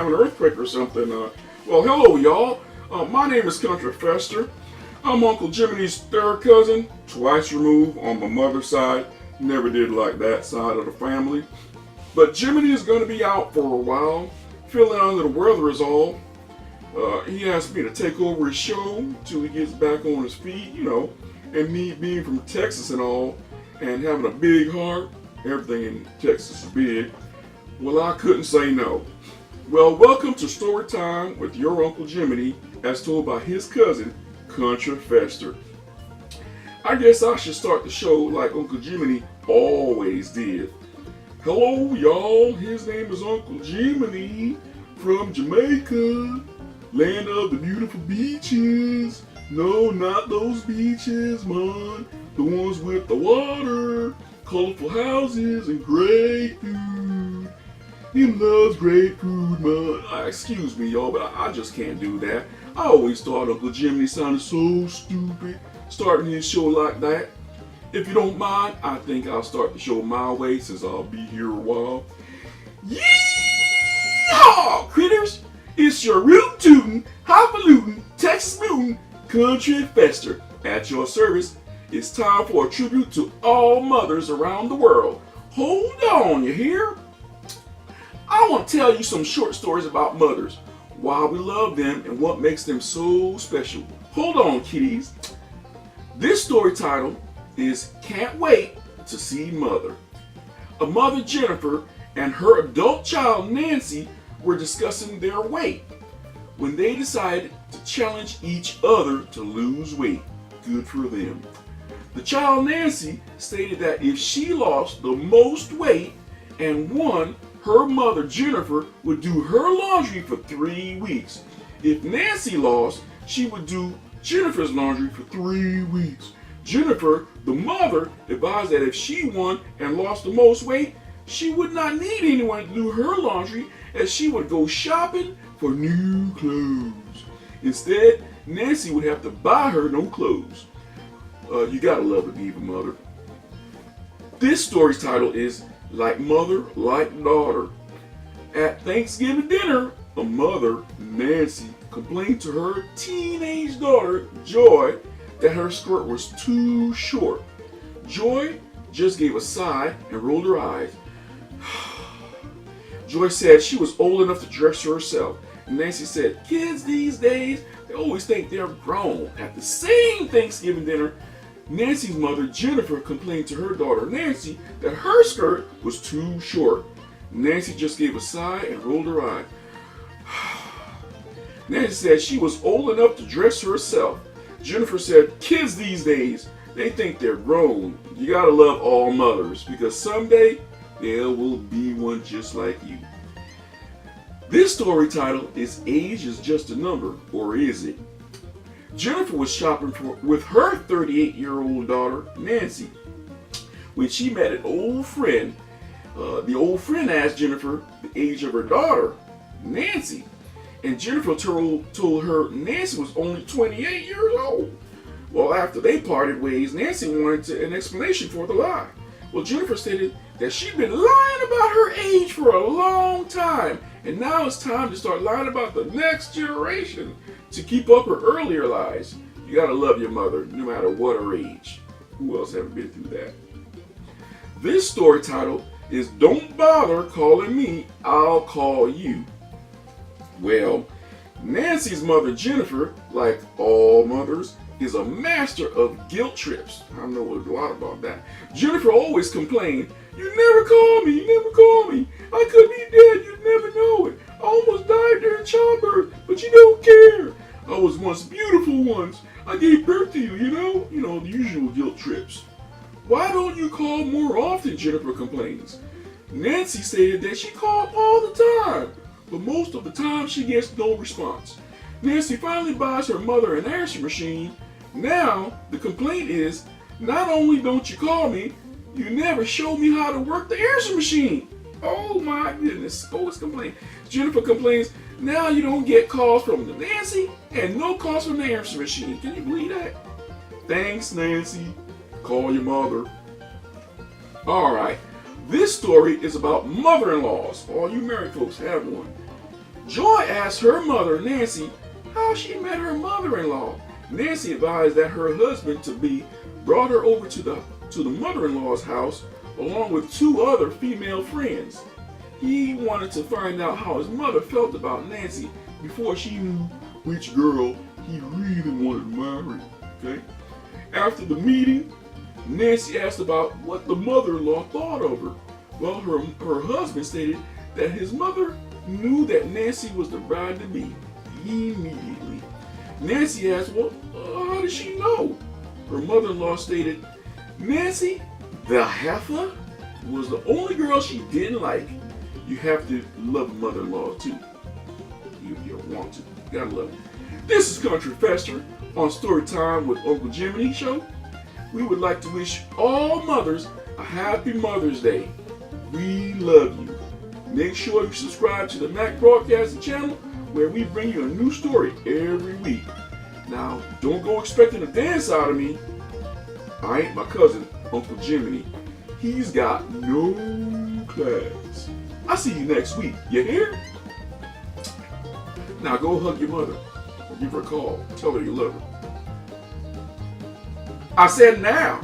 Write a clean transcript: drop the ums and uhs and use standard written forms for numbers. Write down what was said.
an earthquake or something. Well, hello, y'all. My name is Country Fester. I'm Uncle Jimony's third cousin, twice removed on my mother's side. Never did like that side of the family. But Jimony is going to be out for a while. Feeling under the weather is all. He asked me to take over his show till he gets back on his feet, and me being from Texas and all, and having a big heart. Everything in Texas is big. Well, I couldn't say no. Well, welcome to Story Time with your Uncle Jimony, as told by his cousin, Country Fester. I guess I should start the show like Uncle Jimony always did. Hello, y'all. His name is Uncle Jimony from Jamaica, land of the beautiful beaches. No, not those beaches, man. The ones with the water, colorful houses, and great food. He loves great food, man. Excuse me, y'all, but I just can't do that. I always thought Uncle Jimony sounded so stupid starting his show like that. If you don't mind, I think I'll start the show my way since I'll be here a while. Yeehaw, critters! It's your root tootin', highfalutin', Texas mutin', Country Fester at your service. It's time for a tribute to all mothers around the world. Hold on, you hear? I want to tell you some short stories about mothers, why we love them, and what makes them so special. Hold on, kiddies. This story title is Can't Wait to See Mother. A mother, Jennifer, and her adult child, Nancy, were discussing their weight when they decided to challenge each other to lose weight. Good for them. The child, Nancy, stated that if she lost the most weight and won, her mother, Jennifer, would do her laundry for 3 weeks. If Nancy lost, she would do Jennifer's laundry for 3 weeks. Jennifer, the mother, advised that if she won and lost the most weight, she would not need anyone to do her laundry, as she would go shopping for new clothes. Instead, Nancy would have to buy her no clothes. You gotta love a diva mother. This story's title is Like Mother, Like Daughter. At Thanksgiving dinner, a mother, Nancy, complained to her teenage daughter, Joy, that her skirt was too short. Joy just gave a sigh and rolled her eyes. Joy said she was old enough to dress herself. Nancy said, kids these days, they always think they're grown. At the same Thanksgiving dinner, Nancy's mother, Jennifer, complained to her daughter, Nancy, that her skirt was too short. Nancy just gave a sigh and rolled her eye. Nancy said she was old enough to dress herself. Jennifer said, kids these days, they think they're grown. You gotta love all mothers, because someday there will be one just like you. This story title is Age is Just a Number, or Is It? Jennifer was shopping with her 38-year-old daughter, Nancy, when she met an old friend. The old friend asked Jennifer the age of her daughter, Nancy, and Jennifer told her Nancy was only 28 years old. Well, after they parted ways, Nancy wanted an explanation for the lie. Well, Jennifer stated that she'd been lying about her age for a long time, and now it's time to start lying about the next generation to keep up her earlier lies. You gotta love your mother, no matter what her age. Who else haven't been through that? This story title is Don't Bother Calling Me, I'll Call You. Well, Nancy's mother, Jennifer, like all mothers, is a master of guilt trips. I know a lot about that. Jennifer always complained, you never call me, you never call me. I could be dead, you'd never know it. I almost died during childbirth, but you don't care. I was once beautiful once. I gave birth to you, you know, the usual guilt trips. Why don't you call more often, Jennifer complains. Nancy stated that she called all the time, but most of the time she gets no response. Nancy finally buys her mother an answer machine. Now, the complaint is, not only don't you call me, you never show me how to work the answer machine. Oh my goodness, always complain. Jennifer complains, now you don't get calls from the Nancy and no calls from the answer machine. Can you believe that? Thanks, Nancy. Call your mother. Alright, this story is about mother-in-laws. All you married folks have one. Joy asked her mother, Nancy, how she met her mother-in-law. Nancy advised that her husband-to-be brought her over to the mother-in-law's house along with 2 other female friends. He wanted to find out how his mother felt about Nancy before she knew which girl he really wanted to marry. Okay? After the meeting, Nancy asked about what the mother-in-law thought of her. Well, her husband stated that his mother knew that Nancy was the bride-to-be immediately. Nancy asked, well, how did she know? Her mother-in-law stated, Nancy, the heifer, was the only girl she didn't like. You have to love mother-in-law too. You don't want to. You gotta love it. This is Country Fester on Storytime with Uncle Jimony Show. We would like to wish all mothers a happy Mother's Day. We love you. Make sure you subscribe to the Mac Broadcasting channel where we bring you a new story every week. Now, don't go expecting a dance out of me. I ain't my cousin, Uncle Jimony. He's got no class. I'll see you next week. You hear? Now go hug your mother or give her a call. Tell her you love her. I said now.